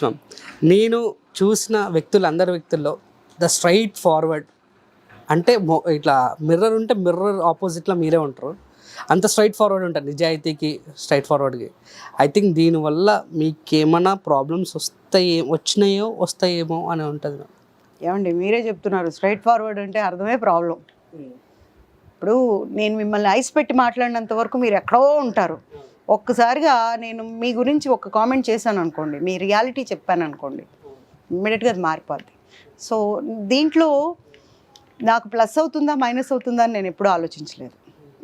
Ma'am నేను చూసిన అందరి వ్యక్తుల్లో ద స్ట్రైట్ ఫార్వర్డ్ అంటే ఇట్లా మిర్రర్ ఉంటే మిర్రర్ ఆపోజిట్లో మీరే ఉంటారు. అంత స్ట్రైట్ ఫార్వర్డ్ ఉంటారు నిజాయితీకి, స్ట్రైట్ ఫార్వర్డ్కి. ఐ థింక్ దీనివల్ల మీకేమైనా ప్రాబ్లమ్స్ వస్తాయేమో అని ఉంటుంది. ఏమండి మీరే చెప్తున్నారు స్ట్రైట్ ఫార్వర్డ్ అంటే అర్థమే ప్రాబ్లం. ఇప్పుడు నేను మిమ్మల్ని ఐస్ పెట్టి మాట్లాడినంత వరకు మీరు ఎక్కడో ఉంటారు. ఒక్కసారిగా నేను మీ గురించి ఒక కామెంట్ చేశాను అనుకోండి, మీ రియాలిటీ చెప్పాను అనుకోండి, ఇమ్మీడియట్గా అది మారిపోద్ది. సో దీంట్లో నాకు ప్లస్ అవుతుందా మైనస్ అవుతుందా అని నేను ఎప్పుడూ ఆలోచించలేదు.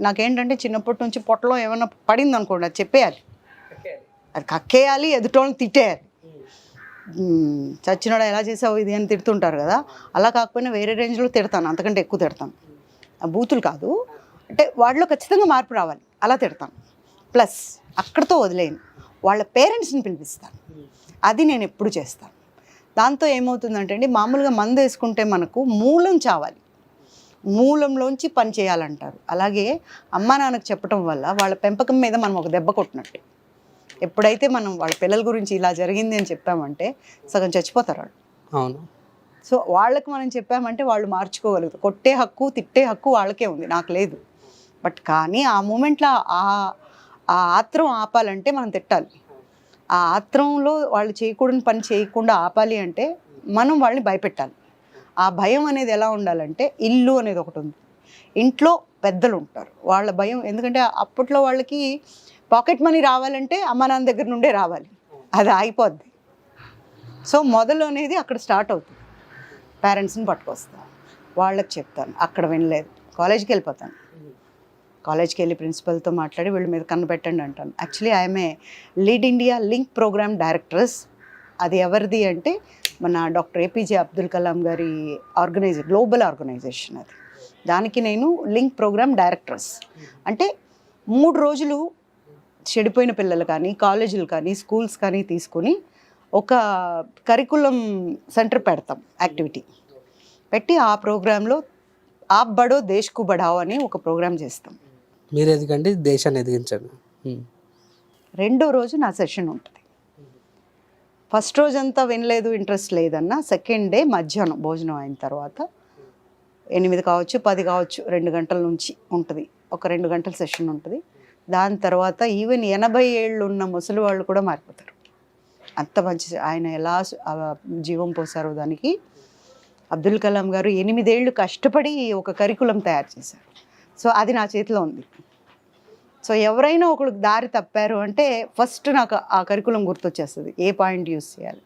నాకేంటంటే చిన్నప్పటి నుంచి పొట్టలో ఏమైనా పడింది అనుకోండి అది చెప్పేయాలి, అది కక్కేయాలి, ఎదుటోళ్ళని తిట్టేయాలి. చచ్చినాడు ఎలా చేసావు ఇది అని తిడుతుంటారు కదా, అలా కాకపోయినా వేరే రేంజ్లో తిడతాను, అంతకంటే ఎక్కువ తిడతాను. బూతులు కాదు, అంటే వాటిలో ఖచ్చితంగా మార్పు రావాలి, అలా తిడతాను. ప్లస్ అక్కడితో వదిలేను, వాళ్ళ పేరెంట్స్ని పిలిపిస్తాను. అది నేను ఎప్పుడు చేస్తాను. దాంతో ఏమవుతుందంటే అండి, మామూలుగా మందు వేసుకుంటే మనకు మూలం చావాలి, మూలంలోంచి పని చేయాలంటారు. అలాగే అమ్మా నాన్నకు చెప్పడం వల్ల వాళ్ళ పెంపకం మీద మనం ఒక దెబ్బ కొట్టినట్టు. ఎప్పుడైతే మనం వాళ్ళ పిల్లల గురించి ఇలా జరిగింది అని చెప్పామంటే సగం చచ్చిపోతారు వాళ్ళు. అవును. సో వాళ్ళకి మనం చెప్పామంటే వాళ్ళు మార్చుకోగలుగుతారు. కొట్టే హక్కు తిట్టే హక్కు వాళ్ళకే ఉంది, నాకు లేదు. బట్ కానీ ఆ మూమెంట్లో ఆ ఆత్రం ఆపాలంటే మనం తిట్టాలి. ఆ ఆత్రంలో వాళ్ళు చేయకూడని పని చేయకుండా ఆపాలి అంటే మనం వాళ్ళని భయపెట్టాలి. ఆ భయం అనేది ఎలా ఉండాలంటే, ఇల్లు అనేది ఒకటి ఉంది, ఇంట్లో పెద్దలు ఉంటారు, వాళ్ళ భయం. ఎందుకంటే అప్పట్లో వాళ్ళకి పాకెట్ మనీ రావాలంటే అమ్మ నాన్న దగ్గర నుండే రావాలి, అది ఆగిపోద్ది. సో మొదలు అనేది అక్కడ స్టార్ట్ అవుతుంది. పేరెంట్స్ని పట్టుకొస్తాను, వాళ్ళకి చెప్తాను, అక్కడ వినలేదు కాలేజీకి వెళ్ళిపోతాను. కాలేజ్కి వెళ్ళి ప్రిన్సిపల్తో మాట్లాడి వీళ్ళ మీద కన్ను పెట్టండి అంటాను. Actually I'm lead India link program directors. అది ఎవరిది అంటే మన డాక్టర్ ఏపీజే అబ్దుల్ కలాం గారి గ్లోబల్ ఆర్గనైజేషన్ అది. దానికి నేను లింక్ ప్రోగ్రామ్ డైరెక్టర్స్. అంటే 3 రోజులు చెడిపోయిన పిల్లలు కానీ, కాలేజీలు కానీ, స్కూల్స్ కానీ తీసుకొని ఒక కరికులం సెంటర్ పెడతాం, యాక్టివిటీ పెట్టి ఆ ప్రోగ్రాంలో ఆప్ బడో దేశ్ కు బడావో అని ఒక ప్రోగ్రామ్ చేస్తాం. మీరు ఎదిగండి దేశాన్ని ఎదిగించండి. రెండో రోజు నా సెషన్ ఉంటుంది. ఫస్ట్ రోజంతా వినలేదు, ఇంట్రెస్ట్ లేదన్నా, సెకండ్ డే మధ్యాహ్నం భోజనం అయిన తర్వాత 8 కావచ్చు 10 కావచ్చు 2 గంటల నుంచి ఉంటుంది, ఒక 2 గంటల సెషన్ ఉంటుంది. దాని తర్వాత ఈవెన్ 80 ఏళ్ళు ఉన్న ముసలి వాళ్ళు కూడా మారిపోతారు. అంత మంచి ఆయన ఎలా జీవం పోసారో దానికి. అబ్దుల్ కలాం గారు 8 ఏళ్ళు కష్టపడి ఒక కరికులం తయారు చేశారు. సో అది నా చేతిలో ఉంది. సో ఎవరైనా ఒకరికి దారి తప్పారు అంటే ఫస్ట్ నాకు ఆ కరికులం గుర్తొచ్చేస్తుంది, ఏ పాయింట్ యూస్ చేయాలి.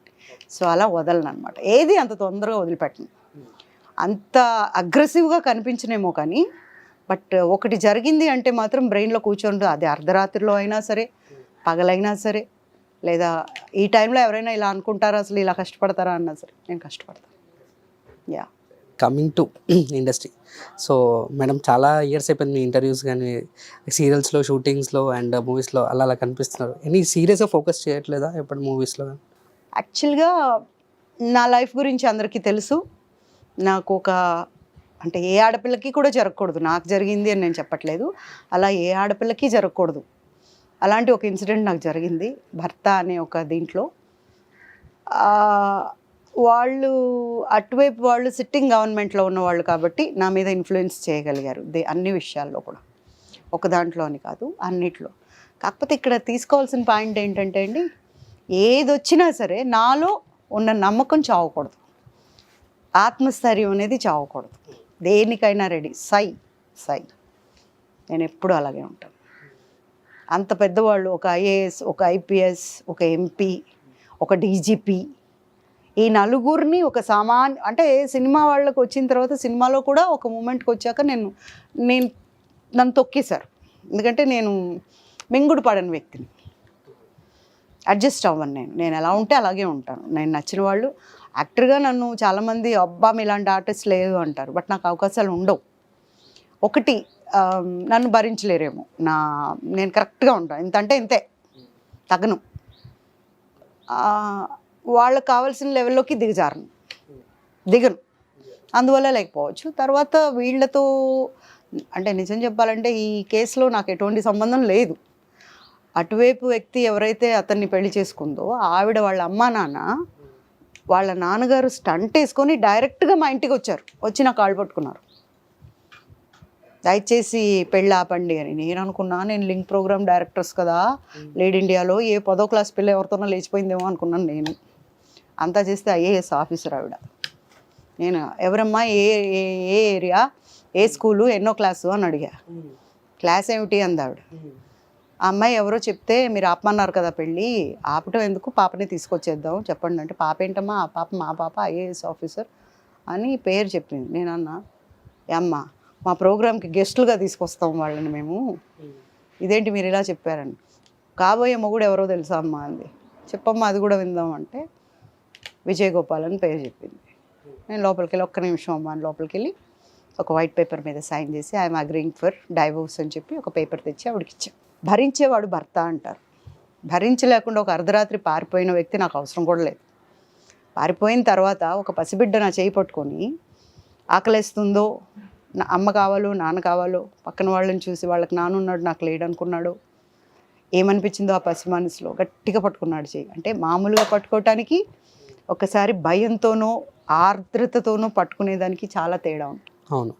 సో అలా వదలను అనమాట, ఏది అంత తొందరగా వదిలిపెట్టను. అంత అగ్రెసివ్గా కనిపించనేమో కానీ, బట్ ఒకటి జరిగింది అంటే మాత్రం బ్రెయిన్లో కూర్చోండి. అది అర్ధరాత్రిలో అయినా సరే, పగలైనా సరే, లేదా ఈ టైంలో ఎవరైనా ఇలా అనుకుంటారా, అసలు ఇలా కష్టపడతారా అన్నా సరే నేను కష్టపడతాను. Yeah. Coming to industry, so madam చాలా ఇయర్స్ అయిపోయింది మీ ఇంటర్వ్యూస్ కానీ, సీరియల్స్లో, షూటింగ్స్లో అండ్ మూవీస్లో అలా కనిపిస్తున్నారు. ఎనీ సీరియస్గా ఫోకస్ చేయట్లేదా ఎప్పుడు మూవీస్లో? యాక్చువల్గా నా లైఫ్ గురించి అందరికీ తెలుసు. నాకు అంటే ఏ ఆడపిల్లకి కూడా జరగకూడదు, నాకు జరిగింది అని నేను చెప్పట్లేదు, అలా ఏ ఆడపిల్లకి జరగకూడదు. అలాంటి ఒక ఇన్సిడెంట్ నాకు జరిగింది. భర్త అనే ఒక దీంట్లో వాళ్ళు అటువైపు వాళ్ళు సిట్టింగ్ గవర్నమెంట్లో ఉన్నవాళ్ళు కాబట్టి నా మీద ఇన్ఫ్లుయెన్స్ చేయగలిగారు అన్ని విషయాల్లో కూడా, ఒక దాంట్లో అని కాదు అన్నిట్లో. కాకపోతే ఇక్కడ తీసుకోవాల్సిన పాయింట్ ఏంటంటే అండి, ఏది వచ్చినా సరే నాలో ఉన్న నమ్మకం చావకూడదు, ఆత్మస్థైర్యం అనేది చావకూడదు. దేనికైనా రెడీ, సై నేను ఎప్పుడూ అలాగే ఉంటాను. అంత పెద్దవాళ్ళు, ఒక ఐఏఎస్, ఒక ఐపీఎస్, ఒక ఎంపీ, ఒక డీజీపీ, ఈ నలుగురిని ఒక అంటే సినిమా వాళ్ళకి వచ్చిన తర్వాత సినిమాలో కూడా ఒక మూమెంట్కి వచ్చాక నన్ను తొక్కేశారు. ఎందుకంటే నేను మింగుడు పడని వ్యక్తిని, అడ్జస్ట్ అవ్వను. నేను ఎలా ఉంటే అలాగే ఉంటాను. నేను నచ్చిన వాళ్ళు యాక్టర్గా నన్ను చాలామంది అబ్బా ఇలాంటి ఆర్టిస్ట్ లేదు అంటారు, బట్ నాకు అవకాశాలు ఉండవు. ఒకటి నన్ను భరించలేరేమో, నేను కరెక్ట్గా ఉంటాను, ఇంత అంటే ఇంతే, తగను. వాళ్ళకి కావాల్సిన లెవెల్లోకి దిగను, అందువల్ల లేకపోవచ్చు. తర్వాత వీళ్ళతో అంటే నిజం చెప్పాలంటే ఈ కేసులో నాకు ఎటువంటి సంబంధం లేదు. అటువైపు వ్యక్తి ఎవరైతే అతన్ని పెళ్లి చేసుకుందో ఆవిడ వాళ్ళ అమ్మా నాన్న వాళ్ళ నాన్నగారు స్టంట్ వేసుకొని డైరెక్ట్గా మా ఇంటికి వచ్చారు, వచ్చి నా కాళ్ళు పట్టుకున్నారు, దయచేసి పెళ్ళి ఆపండి అని. నేను అనుకున్నా నేను లింక్ ప్రోగ్రామ్ డైరెక్టర్స్ కదా లీడ్ ఇండియాలో, ఏ 10వ క్లాస్ పిల్ల ఎవరితోనో లేచిపోయిందేమో అనుకున్నాను నేను. అంతా చేస్తే ఐఏఎస్ ఆఫీసర్ ఆవిడ. నేను ఎవరమ్మా, ఏ ఏ ఏ ఏరియా, ఏ స్కూలు, ఎన్నో క్లాసు అని అడిగా. క్లాస్ ఏమిటి అంది ఆవిడ. ఆ అమ్మాయి ఎవరో చెప్తే మీరు ఆపమన్నారు కదా పెళ్ళి, ఆపటం ఎందుకు, పాపని తీసుకొచ్చేద్దాం చెప్పండి అంటే, పాప ఏంటమ్మా, ఆ పాప మా పాప ఐఏఎస్ ఆఫీసర్ అని పేరు చెప్పింది. నేను అన్నా, అమ్మ మా ప్రోగ్రామ్కి గెస్టులుగా తీసుకొస్తాం వాళ్ళని మేము, ఇదేంటి మీరు ఇలా చెప్పారని. కాబోయే మొగుడు ఎవరో తెలుసా అమ్మ అంది. చెప్పమ్మా అది కూడా విందాం అంటే, విజయ్ గోపాల్ అని పేరు చెప్పింది. నేను లోపలికి వెళ్ళి, ఒక్క నిమిషం అమ్మ అని లోపలికి వెళ్ళి ఒక వైట్ పేపర్ మీద సైన్ చేసి ఐఎమ్ అగ్రీయింగ్ ఫర్ డైవోర్స్ అని చెప్పి ఒక పేపర్ తెచ్చి ఆవిడకి ఇచ్చాను. భరించేవాడు భర్త అంటారు. భరించలేకుండా ఒక అర్ధరాత్రి పారిపోయిన వ్యక్తి నాకు అవసరం కూడా లేదు. పారిపోయిన తర్వాత ఒక పసిబిడ్డ నా చేయి పట్టుకొని ఆకలేస్తుందో, నా అమ్మ కావాలో నాన్న కావాలో, పక్కన వాళ్ళని చూసి వాళ్ళకి నాన్నున్నాడు నాకు లేడు అనుకున్నాడు, ఏమనిపించిందో ఆ పసి మనసులో గట్టిగా పట్టుకున్నాడు చేయి. అంటే మామూలుగా పట్టుకోవటానికి ఒకసారి భయంతోనో ఆర్ద్రతతోనో పట్టుకునేదానికి చాలా తేడా ఉంటుంది. అవును,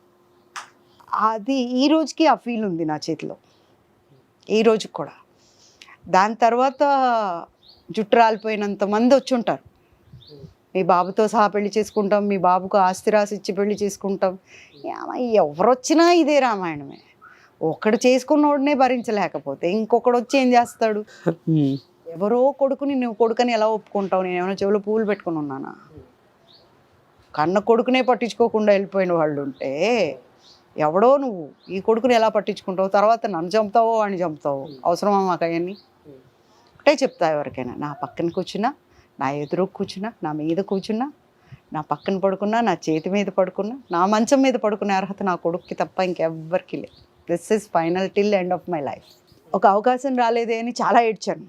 అది ఈ రోజుకి ఆ ఫీల్ ఉంది నా చేతిలో, ఈ రోజుకి కూడా. దాని తర్వాత జుట్టు రాలిపోయినంత మంది వచ్చి ఉంటారు, మీ బాబుతో సహా పెళ్లి చేసుకుంటాం, మీ బాబుకు ఆస్తి రాసి ఇచ్చి పెళ్లి చేసుకుంటాం. ఎవరు వచ్చినా ఇదే రామాయణమే. ఒకడు చేసుకున్నోడనే భరించలేకపోతే ఇంకొకడు వచ్చి ఏం చేస్తాడు? ఎవరో కొడుకుని నువ్వు కొడుకుని ఎలా ఒప్పుకుంటావు? నేను ఏమైనా చెవులో పూలు పెట్టుకుని ఉన్నానా? కన్న కొడుకునే పట్టించుకోకుండా వెళ్ళిపోయిన వాళ్ళు ఉంటే ఎవడో నువ్వు ఈ కొడుకుని ఎలా పట్టించుకుంటావు? తర్వాత నన్ను చంపుతావో వాడిని చంపుతావో? అవసరమా మాకు అవన్నీ? ఒకటే చెప్తా ఎవరికైనా, నా పక్కన కూర్చున్నా, నా ఎదురు కూర్చున్నా, నా మీద కూర్చున్నా, నా పక్కన పడుకున్నా, నా చేతి మీద పడుకున్నా, నా మంచం మీద పడుకునే అర్హత నా కొడుక్కి తప్ప ఇంకెవ్వరికి లేదు. This is final till end of my life. ఒక అవకాశం రాలేదే అని చాలా ఏడ్చాను.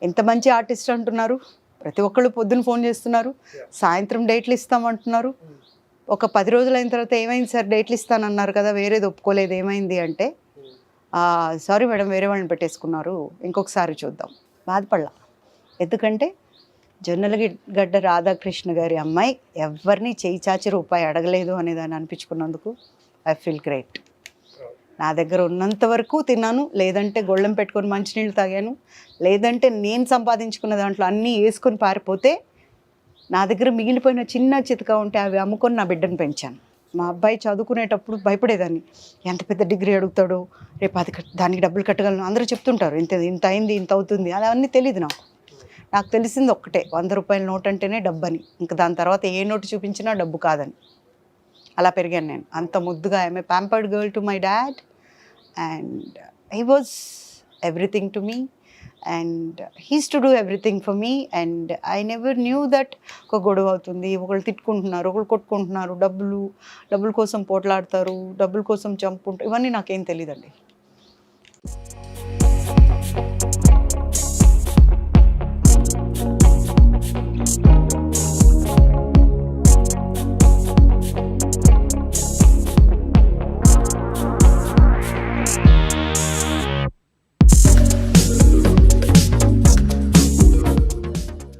ఎంత మంచి ఆర్టిస్ట్ అంటున్నారు, ప్రతి ఒక్కళ్ళు పొద్దున్న ఫోన్ చేస్తున్నారు, సాయంత్రం డేట్లు ఇస్తామంటున్నారు. ఒక 10 రోజులు అయిన తర్వాత ఏమైంది సార్ డేట్లు ఇస్తానన్నారు కదా, వేరేది ఒప్పుకోలేదు ఏమైంది అంటే, సారీ మేడం వేరే వాళ్ళని పెట్టేసుకున్నారు, ఇంకొకసారి చూద్దాం. బాధపడలా. ఎందుకంటే జొన్నలగడ్డ రాధాకృష్ణ గారి అమ్మాయి ఎవరిని చేయి చాచి రూపాయి అడగలేదు అనేదాన్ని అనిపించుకున్నందుకు ఐ ఫీల్ గ్రేట్. నా దగ్గర ఉన్నంత వరకు తిన్నాను, లేదంటే గొళ్ళెం పెట్టుకొని మంచినీళ్ళు తాగాను, లేదంటే నేను సంపాదించుకున్న దాంట్లో అన్నీ వేసుకొని పారిపోతే నా దగ్గర మిగిలిపోయిన చిన్న చితక ఉంటే అవి అమ్ముకొని నా బిడ్డను పెంచాను. మా అబ్బాయి చదువుకునేటప్పుడు భయపడేదాన్ని, ఎంత పెద్ద డిగ్రీ అడుగుతాడో, రేపు అది దానికి డబ్బులు కట్టగలను అందరూ చెప్తుంటారు, ఇంత అయింది ఇంత అవుతుంది, అది అవన్నీ తెలియదు నాకు. నాకు తెలిసింది ఒక్కటే, 100 రూపాయల నోట్ అంటేనే డబ్బు అని, ఇంకా దాని తర్వాత ఏ నోటు చూపించినా డబ్బు కాదని. అలా పెరిగాను నేను. అంత ముద్దుగా I'm a pampered girl to my dad and he was everything to me and he's to do everything for me. And I never knew that ఒక గొడవ అవుతుంది, ఒకళ్ళు తిట్టుకుంటున్నారు, ఒకళ్ళు కొట్టుకుంటున్నారు, డబ్బుల కోసం పోట్లాడతారు, డబ్బుల కోసం చంపుకుంటారు, ఇవన్నీ నాకేం తెలియదండి.